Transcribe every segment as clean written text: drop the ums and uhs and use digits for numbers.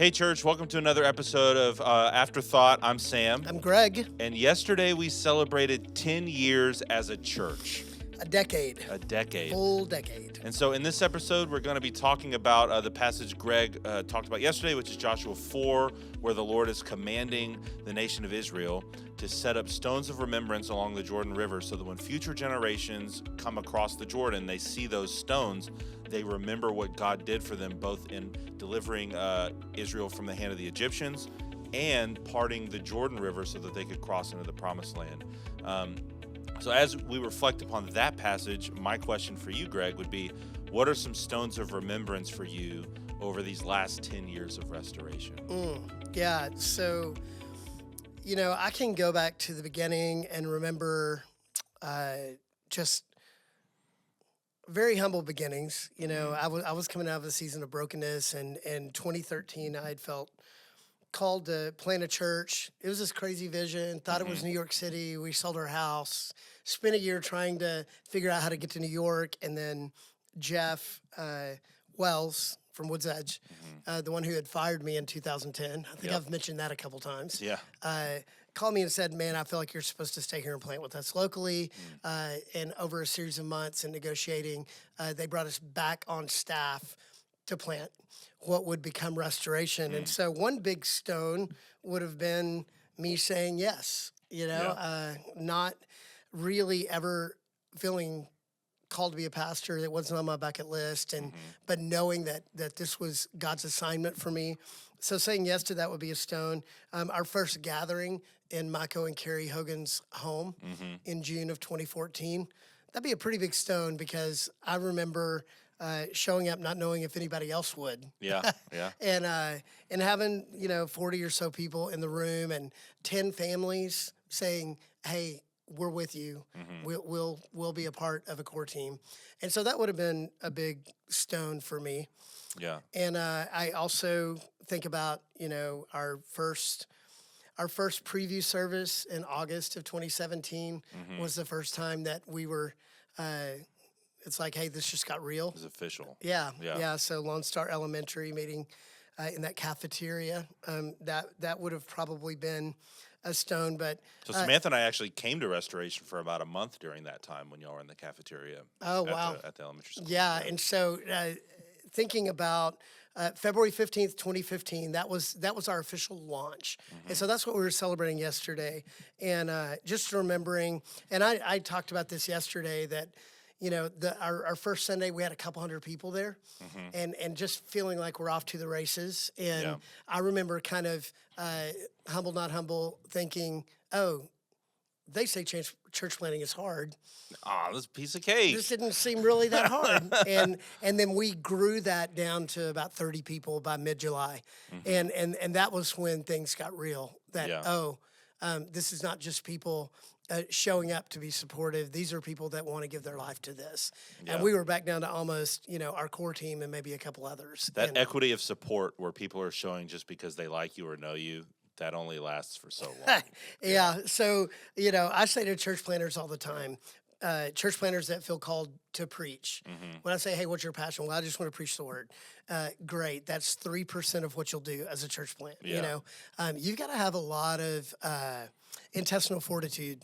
Hey, church, welcome to another episode of Afterthought. I'm Sam. I'm Greg. And yesterday we celebrated 10 years as a church. A decade. A decade. Full decade. And so in this episode, we're going to be talking about the passage Greg talked about yesterday, which is Joshua 4, where the Lord is commanding the nation of Israel to set up stones of remembrance along the Jordan River so that when future generations come across the Jordan, they see those stones, they remember what God did for them, both in delivering Israel from the hand of the Egyptians and parting the Jordan River so that they could cross into the Promised Land. So as we reflect upon that passage, my question for you, Greg, would be, what are some stones of remembrance for you over these last 10 years of restoration? Yeah, so, I can go back to the beginning and remember just very humble beginnings. I was coming out of a season of brokenness, and in 2013, I had felt called to plant a church. It was this crazy vision, thought it was New York City. We sold our house, spent a year trying to figure out how to get to New York. And then Jeff Wells from Woods Edge, the one who had fired me in 2010, I think I've mentioned that a couple times, called me and said, man, I feel like you're supposed to stay here and plant with us locally. And over a series of months and negotiating, they brought us back on staff to plant what would become Restoration. And so one big stone would have been me saying yes, not really ever feeling called to be a pastor. It wasn't on my bucket list, and but knowing that this was God's assignment for me. So saying yes to that would be a stone. Our first gathering in Mako and Carrie Hogan's home in June of 2014, that'd be a pretty big stone because I remember showing up not knowing if anybody else would. And having 40 or so people in the room and 10 families saying, "Hey, we're with you. We'll be a part of a core team." And so that would have been a big stone for me. Yeah. And I also think about our first preview service in August of 2017 was the first time that we were. It's like, hey, this just got real. It's official. Yeah. So Lone Star Elementary meeting in that cafeteria. That would have probably been a stone. But so Samantha and I actually came to Restoration for about a month during that time when y'all were in the cafeteria. Oh, wow. At the elementary school. Yeah, and so thinking about February 15th, 2015, that was our official launch. And so that's what we were celebrating yesterday. And just remembering, and I talked about this yesterday, that our first Sunday, we had a couple hundred people there, and just feeling like we're off to the races. And I remember kind of humble, not humble, thinking, oh, they say church planting is hard. This piece of cake. This didn't seem really that hard. and then we grew that down to about 30 people by mid-July. And that was when things got real. This is not just people showing up to be supportive. These are people that want to give their life to this. And we were back down to almost, our core team and maybe a couple others. That equity of support where people are showing just because they like you or know you, that only lasts for so long. So, I say to church planters all the time, church planters that feel called to preach. When I say, hey, what's your passion? Well, I just want to preach the word. Great. That's 3% of what you'll do as a church plant. You've got to have a lot of intestinal fortitude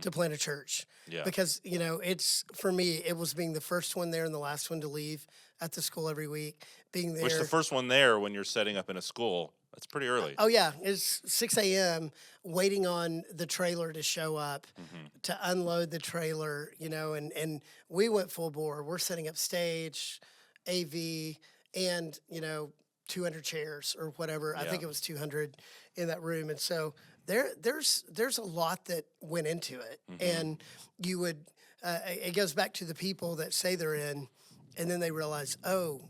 to plant a church. Because, it's, for me, it was being the first one there and the last one to leave at the school every week. Being there. Which the first one there when you're setting up in a school, that's pretty early. Oh, yeah. It's 6 a.m. waiting on the trailer to show up, to unload the trailer, and we went full bore. We're setting up stage, AV, and, 200 chairs or whatever. I think it was 200 in that room. And so there's a lot that went into it. And you would, it goes back to the people that say they're in, and then they realize, oh,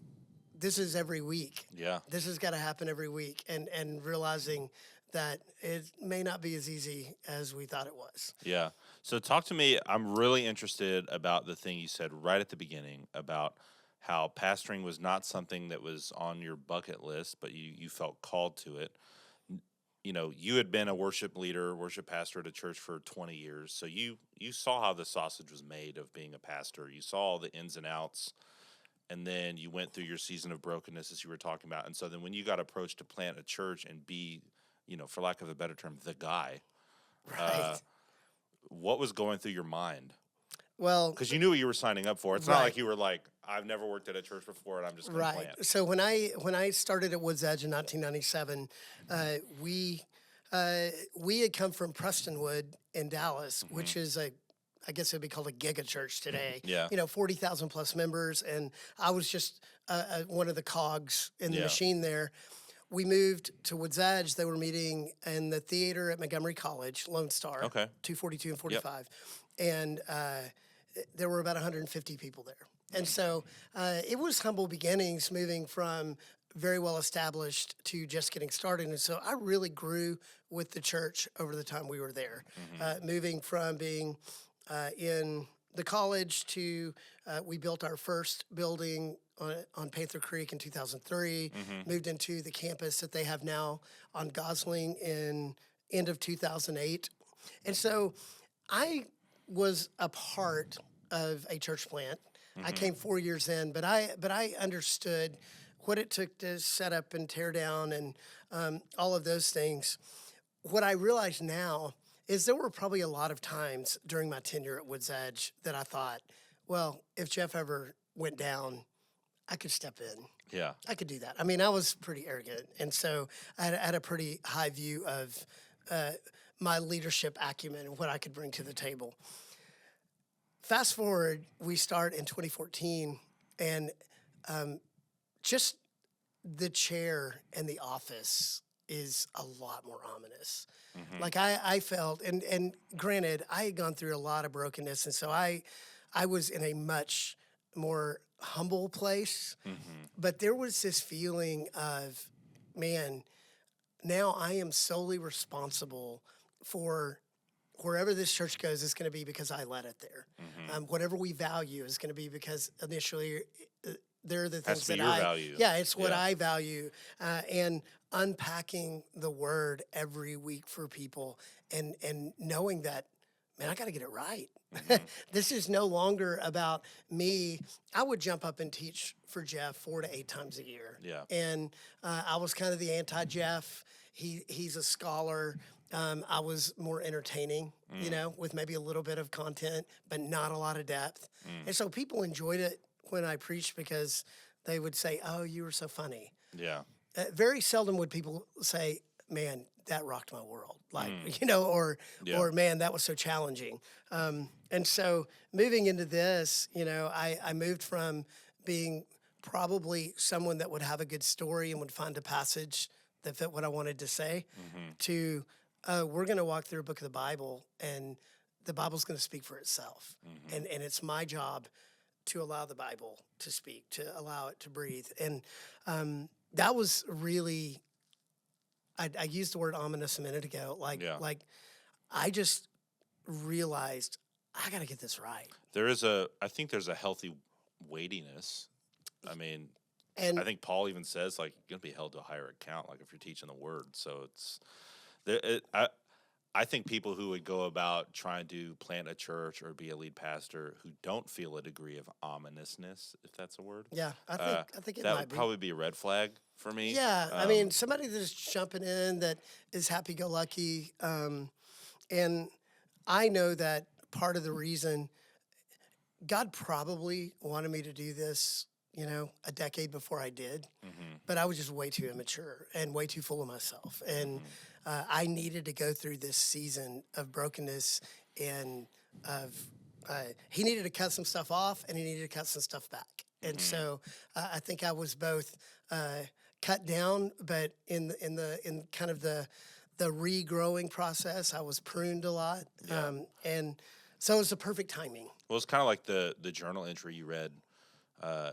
this is every week. This has got to happen every week. And realizing that it may not be as easy as we thought it was. Yeah. So talk to me. I'm really interested about the thing you said right at the beginning about how pastoring was not something that was on your bucket list, but you felt called to it. You had been a worship leader, worship pastor at a church for 20 years. So you saw how the sausage was made of being a pastor. You saw all the ins and outs. and then you went through your season of brokenness as you were talking about. And so then when you got approached to plant a church and be, for lack of a better term, the guy, Right. what was going through your mind? Well, Because you knew what you were signing up for. It's not right. like you were like, I've never worked at a church before and I'm just going to Right. plant. So when I started at Woods Edge in 1997, we had come from Prestonwood in Dallas, which is I guess it'd be called a giga church today. Yeah. 40,000 plus members, and I was just one of the cogs in the Yeah. machine there. We moved to Woods Edge. They were meeting in the theater at Montgomery College, Lone Star, Okay. 242 and 45, and there were about 150 people there. And so it was humble beginnings, moving from very well established to just getting started. And so I really grew with the church over the time we were there, moving from being in the college to we built our first building on Panther Creek in 2003, moved into the campus that they have now on Gosling in end of 2008. And so I was a part of a church plant. I came 4 years in, but I understood what it took to set up and tear down and all of those things. What I realize now is there were probably a lot of times during my tenure at Woods Edge that I thought, well, if Jeff ever went down, I could step in. Yeah. I could do that. I mean, I was pretty arrogant, and so I had a pretty high view of my leadership acumen and what I could bring to the table. Fast forward, we start in 2014, and just the chair and the office is a lot more ominous. Like I felt, and granted, I had gone through a lot of brokenness, and so I was in a much more humble place. But there was this feeling of, man, now I am solely responsible for wherever this church goes is going to be because I led it there. Whatever we value is going to be because initially they're the things be that your value. Yeah, it's what Yeah. I value. And unpacking the word every week for people and knowing that, man, I got to get it right. This is no longer about me. I would jump up and teach for Jeff 4 to 8 times a year. Yeah. And I was kind of the anti-Jeff. He's a scholar. I was more entertaining, with maybe a little bit of content, but not a lot of depth. And so people enjoyed it when I preached because they would say, oh, you were so funny. Yeah. Very seldom would people say, man, that rocked my world. Like, Yeah. or man, that was so challenging. And so moving into this, I moved from being probably someone that would have a good story and would find a passage that fit what I wanted to say to we're going to walk through a book of the Bible and the Bible's going to speak for itself. And it's my job to allow the Bible to speak, to allow it to breathe. And that was really, I used the word ominous a minute ago. Like I just realized I got to get this right. I think there's a healthy weightiness. I mean, And I think Paul even says, like, you're going to be held to a higher account, like, if you're teaching the word. So I think people who would go about trying to plant a church or be a lead pastor who don't feel a degree of ominousness, if that's a word. yeah, I think it that might would be. probably be a red flag for me. Yeah, I mean, somebody that's jumping in that is happy-go-lucky, and I know that part of the reason God probably wanted me to do this, a decade before I did, but I was just way too immature and way too full of myself, and I needed to go through this season of brokenness and he needed to cut some stuff off and he needed to cut some stuff back, and so I think I was both cut down, but in kind of the regrowing process, I was pruned a lot, and so it was the perfect timing. Well, it's kind of like the journal entry you read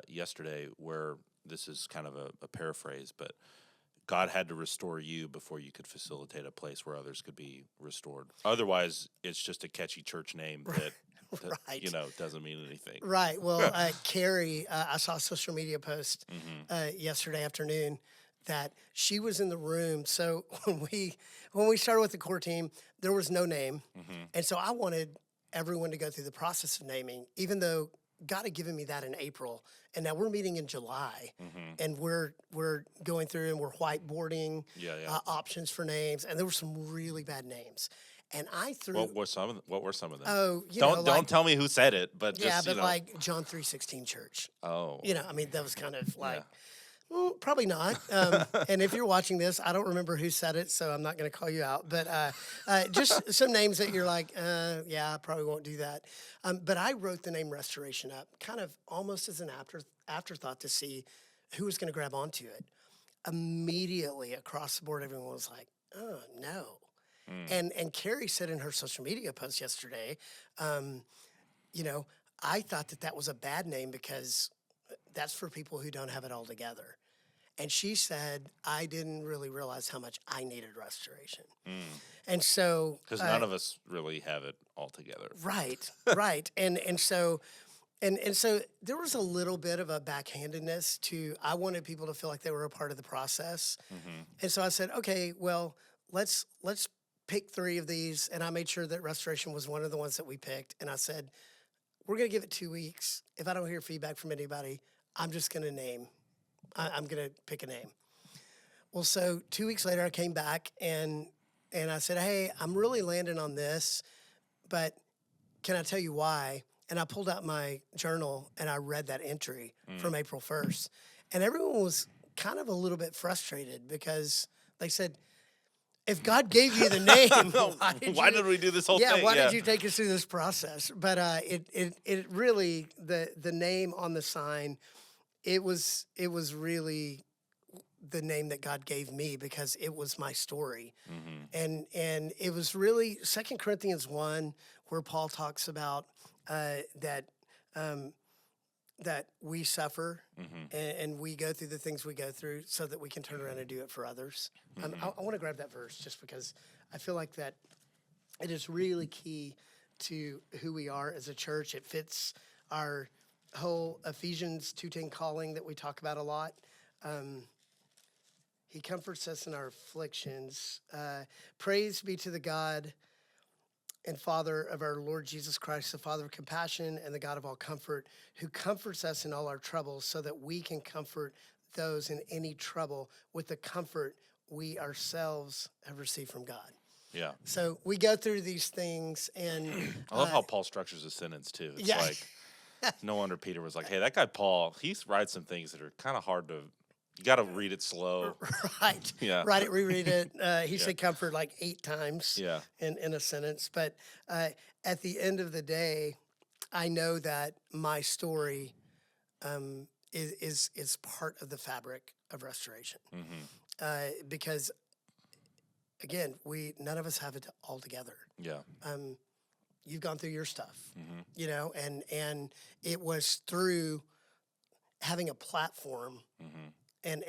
yesterday, where this is kind of a paraphrase, but God had to restore you before you could facilitate a place where others could be restored. Otherwise, it's just a catchy church name that Right. doesn't mean anything. Right. Well, Carrie, I saw a social media post yesterday afternoon that she was in the room. So when we started with the core team, there was no name, and so I wanted everyone to go through the process of naming, even though God had given me that in April, and now we're meeting in July, and we're going through and we're whiteboarding options for names, and there were some really bad names, and I threw. What were some of them? Oh, Don't tell me who said it, but just like John 3:16 Church. Oh, I mean, that was kind of like. Well, probably not. And if you're watching this, I don't remember who said it, so I'm not going to call you out. But just some names that you're like, I probably won't do that. But I wrote the name Restoration up kind of almost as an afterthought to see who was going to grab onto it. Immediately across the board, everyone was like, oh, no. And Carrie said in her social media post yesterday, I thought that was a bad name because that's for people who don't have it all together. And she said, I didn't really realize how much I needed restoration. And so... Because none of us really have it all together. Right, right. And so there was a little bit of a backhandedness to, I wanted people to feel like they were a part of the process. And so I said, okay, well, let's pick 3 of these. And I made sure that restoration was one of the ones that we picked. And I said, we're going to give it 2 weeks. If I don't hear feedback from anybody, I'm just going to name. I'm going to pick a name. Well, so 2 weeks later, I came back and I said, hey, I'm really landing on this, but can I tell you why? And I pulled out my journal and I read that entry from April 1st. And everyone was kind of a little bit frustrated because they said, if God gave you the name, why did we do this whole thing? Why did you take us through this process? But it really, the name on the sign, it was really the name that God gave me because it was my story. And it was really 2 Corinthians 1 where Paul talks about that we suffer and we go through the things we go through so that we can turn around and do it for others. I want to grab that verse just because I feel like that it is really key to who we are as a church. It fits our whole Ephesians 2:10 calling that we talk about a lot. He comforts us in our afflictions. Praise be to the God and Father of our Lord Jesus Christ, the Father of compassion and the God of all comfort, who comforts us in all our troubles so that we can comfort those in any trouble with the comfort we ourselves have received from God. Yeah. So we go through these things, and I love how Paul structures a sentence too. It's like, no wonder Peter was like, hey, that guy Paul, he writes some things that are kind of hard to, you got to read it slow. Right. Yeah. Write it, reread it. He said comfort like 8 times Yeah. in a sentence. But at the end of the day, I know that my story is part of the fabric of restoration. Because, again, none of us have it all together. Yeah. You've gone through your stuff, and it was through having a platform and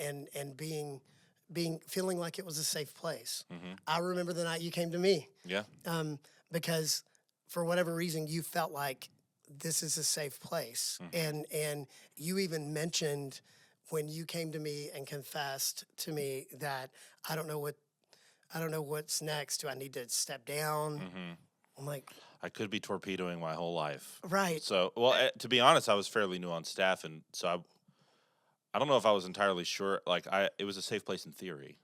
feeling like it was a safe place. I remember the night you came to me. Yeah. Because for whatever reason you felt like this is a safe place. And you even mentioned when you came to me and confessed to me that I don't know what's next. Do I need to step down? I'm like, I could be torpedoing my whole life. Right. So, well, to be honest, I was fairly new on staff, and so I don't know if I was entirely sure. Like, it was a safe place in theory.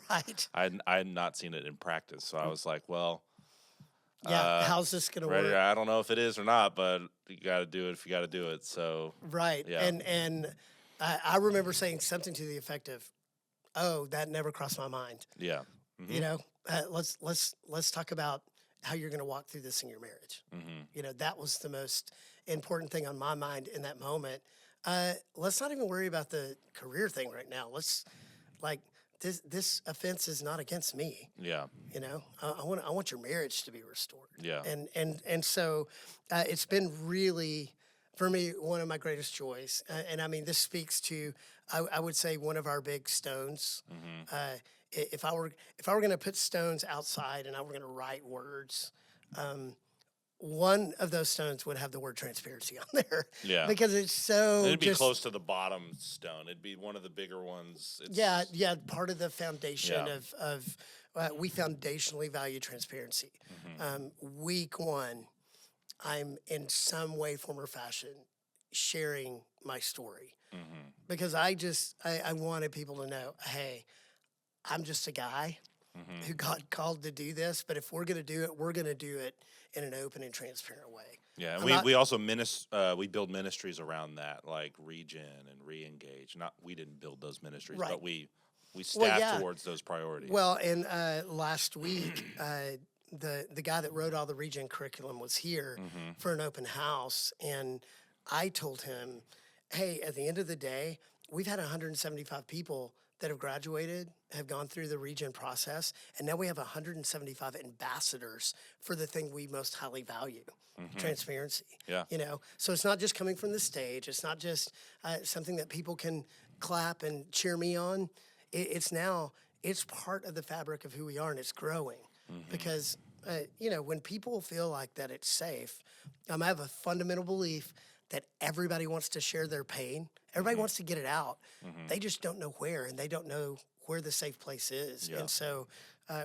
Right. I had not seen it in practice, so I was like, well, how's this gonna work? I don't know if it is or not, but you got to do it if you got to do it. So right. Yeah. And I remember saying something to the effect of, "Oh, that never crossed my mind." Yeah. Let's talk about how you're going to walk through this in your marriage. That was the most important thing on my mind in that moment. Let's not even worry about the career thing right now. Let's this offense is not against me. Yeah. I want your marriage to be restored. Yeah. And so it's been really, for me, one of my greatest joys. And I mean, this speaks to, I would say, one of our big stones. If I were going to put stones outside and I were going to write words, one of those stones would have the word transparency on there. Yeah. Because it's so. It'd be close to the bottom stone. It'd be one of the bigger ones. Yeah. Part of the foundation of we foundationally value transparency. Week 1, I'm in some way, form, or fashion sharing my story Mm-hmm. because I wanted people to know, hey, I'm just a guy Mm-hmm. who got called to do this, but if we're going to do it, we're going to do it in an open and transparent way. Yeah, and I'm we, not, we also we build ministries around that, like Regen and Reengage. Not we didn't build those ministries, Right. but we well, staff yeah. towards those priorities. Well, and last week, the guy that wrote all the Regen curriculum was here Mm-hmm. for an open house, and I told him, hey, at the end of the day, we've had 175 people that have graduated, have gone through the Regen process, and now we have 175 ambassadors for the thing we most highly value. Transparency. Yeah. So it's not just coming from the stage. It's not just something that people can clap and cheer me on. It's part of the fabric of who we are, and it's growing because when people feel like that it's safe. I have a fundamental belief that everybody wants to share their pain. Everybody wants to get it out. They just don't know where, and they don't know where the safe place is. Yeah. And so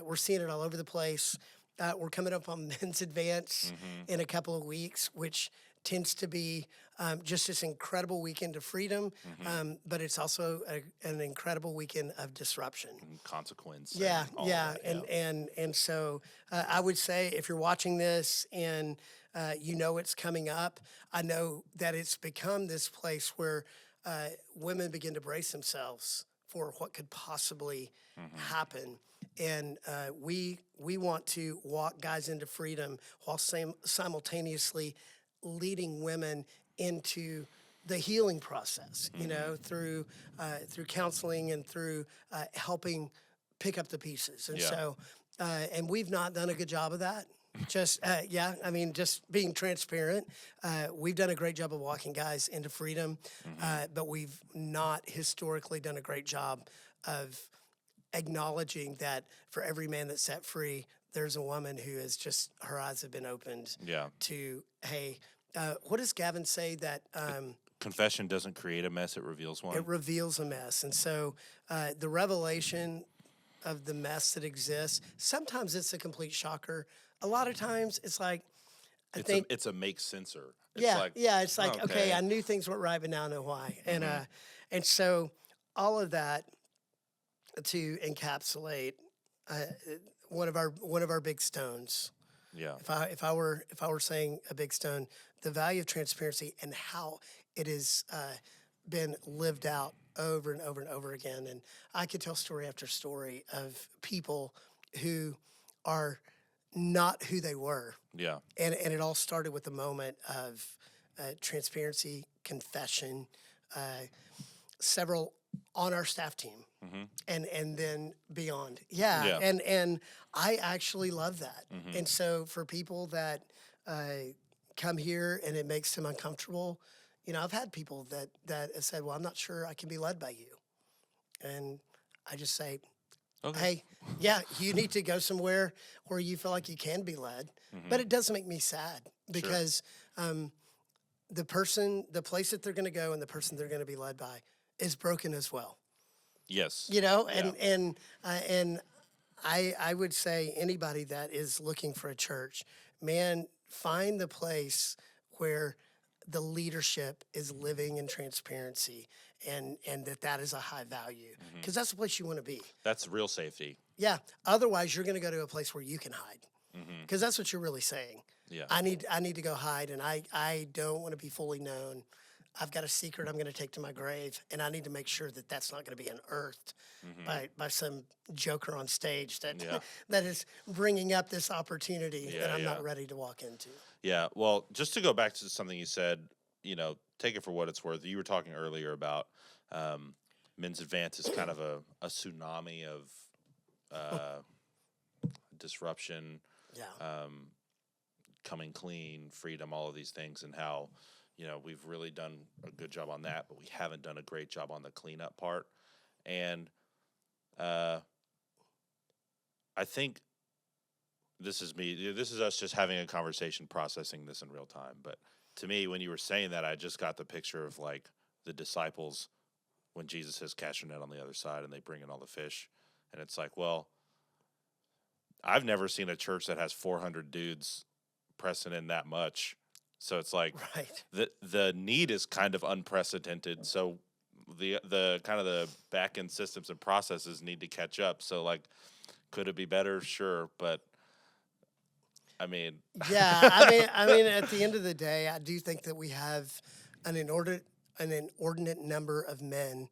we're seeing it all over the place. We're coming up on Men's Advance in a couple of weeks, which tends to be just this incredible weekend of freedom, but it's also an incredible weekend of disruption. And consequence. Yeah, and all of yeah, that, and so I would say if you're watching this and it's coming up, I know that it's become this place where women begin to brace themselves for what could possibly happen. And we want to walk guys into freedom while simultaneously leading women into the healing process, through counseling and through helping pick up the pieces. And Yeah. so, and we've not done a good job of that. Just being transparent. We've done a great job of walking guys into freedom, but we've not historically done a great job of acknowledging that for every man that's set free, there's a woman who is just, her eyes have been opened Yeah. to, hey, what does Gavin say that Confession doesn't create a mess; it reveals one. it reveals a mess? And so the revelation of the mess that exists, sometimes it's a complete shocker. A lot of times it's like, I think it's a make sensor. It's yeah, like, it's like, okay, okay. I knew things weren't right, but now I know why. And so all of that to encapsulate one of our big stones. Yeah. If I were saying a big stone, the value of transparency and how it has been lived out over and over and over again. And I could tell story after story of people who are not who they were. Yeah. And it all started with a moment of transparency, confession, several on our staff team, and then beyond. Yeah. And I actually love that. And so for people that come here and it makes them uncomfortable, I've had people that have said, well, I'm not sure I can be led by you. And I just say, Okay. hey, yeah, you need to go somewhere where you feel like you can be led. But it does make me sad because the place that they're going to go and the person they're going to be led by is broken as well. Yes. And I would say anybody that is looking for a church, man, find the place where the leadership is living in transparency and that is a high value because that's the place you want to be. That's real safety. Yeah. Otherwise, you're going to go to a place where you can hide because that's what you're really saying. Yeah. I need to go hide, and I don't want to be fully known. I've got a secret I'm going to take to my grave, and I need to make sure that that's not going to be unearthed by some joker on stage that that is bringing up this opportunity that I'm not ready to walk into. Yeah. Well, just to go back to something you said, take it for what it's worth. You were talking earlier about Men's Advance is kind of a tsunami of disruption, coming clean, freedom, all of these things, and how we've really done a good job on that, but we haven't done a great job on the cleanup part. And I think this is me. This is us just having a conversation, processing this in real time. But to me, when you were saying that, I just got the picture of like the disciples when Jesus says, "Cast your net on the other side," and they bring in all the fish. And it's like, well, I've never seen a church that has 400 dudes pressing in that much So it's like Right. the need is kind of unprecedented. So the kind of the back end systems and processes need to catch up. So like, could it be better? Sure, but I mean, Yeah, I mean, at the end of the day, I do think that we have an inordinate number of men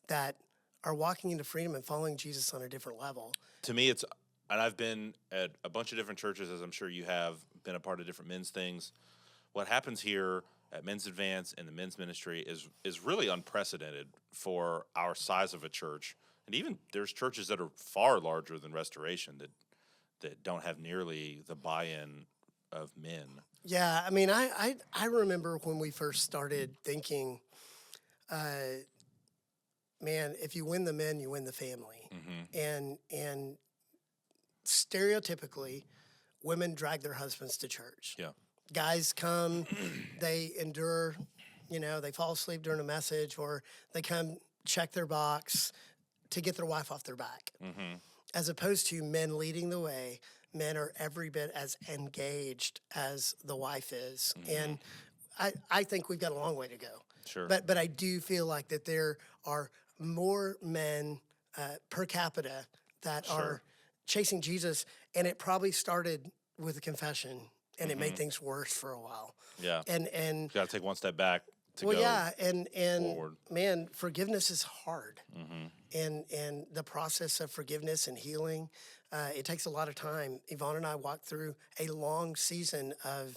that are walking into freedom and following Jesus on a different level. to me, it's and I've been at a bunch of different churches, as I'm sure you have been a part of different men's things. What happens here at Men's Advance and the men's ministry is really unprecedented for our size of a church. And even there's churches that are far larger than Restoration that don't have nearly the buy-in of men. Yeah, I mean, I remember when we first started thinking, man, if you win the men, you win the family, and stereotypically, women drag their husbands to church. Yeah. Guys come, they endure, they fall asleep during a message, or they come check their box to get their wife off their back. As opposed to men leading the way, men are every bit as engaged as the wife is. And I think we've got a long way to go. Sure. But I do feel like that there are more men per capita that are chasing Jesus, and it probably started with a confession, and it made things worse for a while. Yeah. And Got to take one step back to well, go. yeah, and forward. man, forgiveness is hard, and the process of forgiveness and healing, it takes a lot of time. Yvonne and I walked through a long season of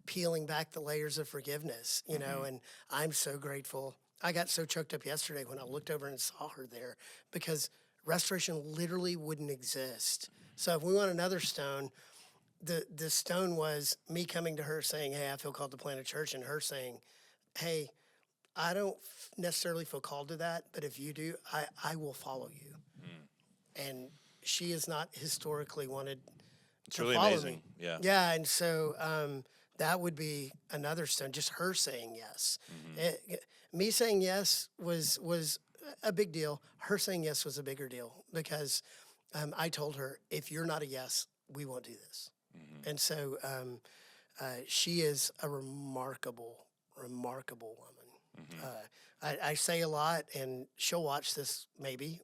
peeling back the layers of forgiveness, and I'm so grateful. I got so choked up yesterday when I looked over and saw her there, because Restoration literally wouldn't exist. So if we want another stone, the stone was me coming to her saying, hey, I feel called to plant a church, and her saying, hey, I don't necessarily feel called to that, but if you do, I will follow you. And she is not historically wanted It's to really follow amazing. me. Yeah. Yeah, and so that would be another stone, just her saying yes. Me saying yes was a big deal. Her saying yes was a bigger deal, because I told her, if you're not a yes, we won't do this. And so she is a remarkable woman. I say a lot, and she'll watch this maybe.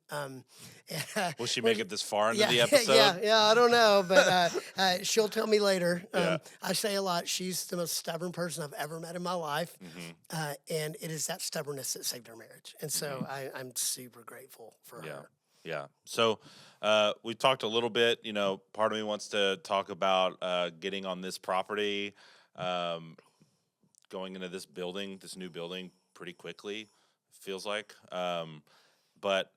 Will she make it this far into Yeah, the episode? yeah, I don't know, but she'll tell me later. Yeah. I say a lot. She's the most stubborn person I've ever met in my life, and it is that stubbornness that saved our marriage. And so I'm super grateful for her. Yeah. So we talked a little bit, part of me wants to talk about getting on this property, going into this new building pretty quickly, feels like. But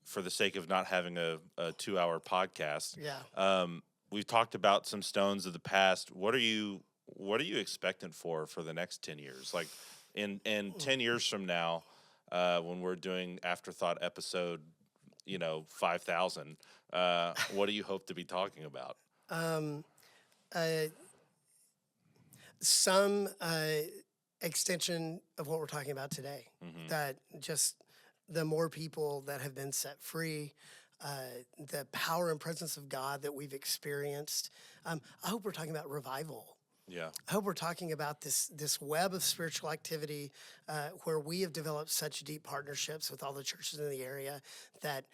for the sake of not having a 2-hour podcast, we've talked about some stones of the past. What are you expectant for the next 10 years? Like in 10 years from now, when we're doing Afterthought episode 5,000. What do you hope to be talking about? Some extension of what we're talking about today. That just the more people that have been set free, the power and presence of God that we've experienced. I hope we're talking about revival. Yeah. I hope we're talking about this web of spiritual activity where we have developed such deep partnerships with all the churches in the area that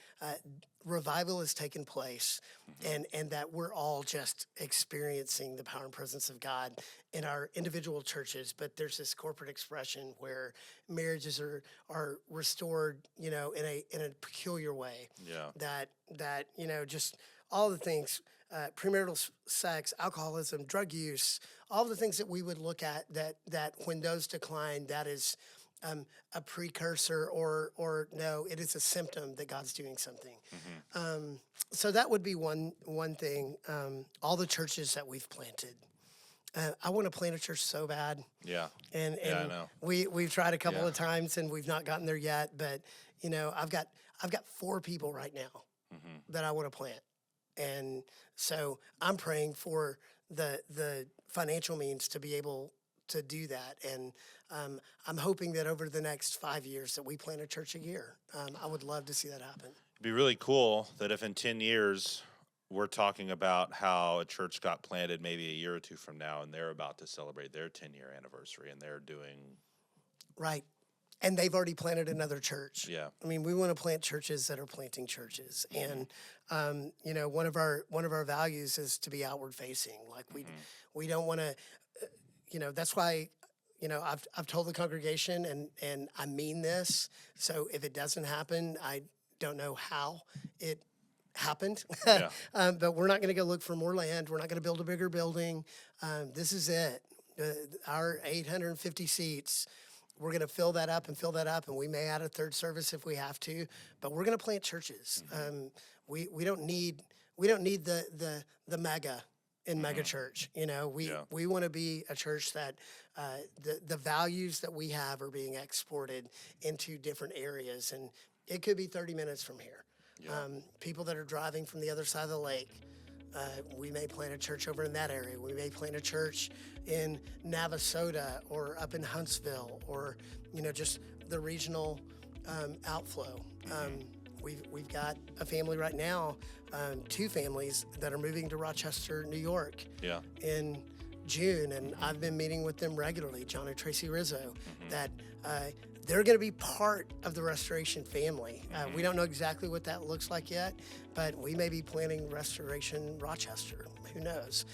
revival has taken place, and that we're all just experiencing the power and presence of God in our individual churches. But there's this corporate expression where marriages are restored, in a peculiar way. Yeah. That just all the things. Premarital sex, alcoholism, drug use, all the things that we would look at that when those decline, that is a precursor or no, it is a symptom that God's doing something. So that would be one thing. All the churches that we've planted. I want to plant a church so bad. Yeah. And I know. We've tried a couple of times and we've not gotten there yet. But I've got 4 people right now that I want to plant. And so I'm praying for the financial means to be able to do that. And I'm hoping that over the next 5 years that we plant a church a year. I would love to see that happen. It'd be really cool that if in 10 years we're talking about how a church got planted maybe a year or two from now, and they're about to celebrate their 10-year anniversary, and they're doing Right. And they've already planted another church. Yeah. I mean, we want to plant churches that are planting churches. And, you know, one of our values is to be outward facing. Like we don't want to, you know, that's why, you know, I've told the congregation and I mean this. So if it doesn't happen, I don't know how it happened. Yeah. But we're not going to go look for more land. We're not going to build a bigger building. This is it. Our 850 seats. We're going to fill that up, and we may add a third service if we have to. But we're going to plant churches. We don't need the mega in mega church. You know, we want to be a church that the values that we have are being exported into different areas, and it could be 30 minutes from here. Yeah. People that are driving from the other side of the lake. We may plant a church over in that area. We may plant a church in Navasota or up in Huntsville, or you know, just the regional outflow. We've got a family right now, 2 families that are moving to Rochester, New York, in June, and I've been meeting with them regularly, John and Tracy Rizzo, that they're going to be part of the Restoration family. We don't know exactly what that looks like yet, but we may be planning Restoration Rochester. Who knows?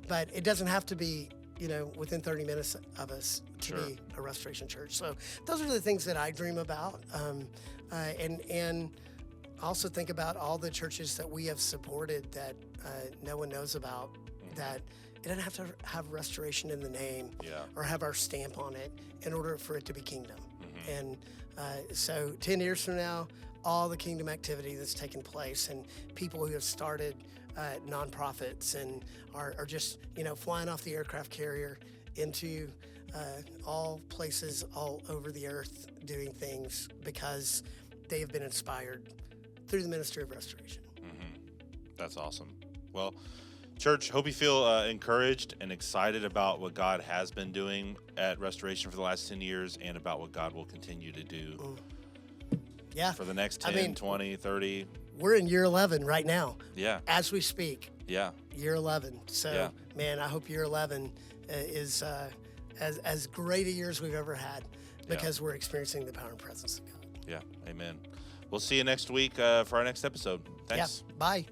But it doesn't have to be, you know, within 30 minutes of us to be a Restoration church. So those are the things that I dream about. And also think about all the churches that we have supported that no one knows about, that it doesn't have to have Restoration in the name or have our stamp on it in order for it to be kingdom. And so 10 years from now, all the kingdom activity that's taken place and people who have started nonprofits and are just, you know, flying off the aircraft carrier into all places all over the earth doing things because they have been inspired through the ministry of Restoration. That's awesome. Well, church, hope you feel encouraged and excited about what God has been doing at Restoration for the last 10 years and about what God will continue to do for the next 10, 20, 30. We're in year 11 right now. Yeah. As we speak. Yeah. Year 11. So, man, I hope year 11 is as great a year as we've ever had because we're experiencing the power and presence of God. Yeah. Amen. We'll see you next week for our next episode. Thanks. Yeah. Bye.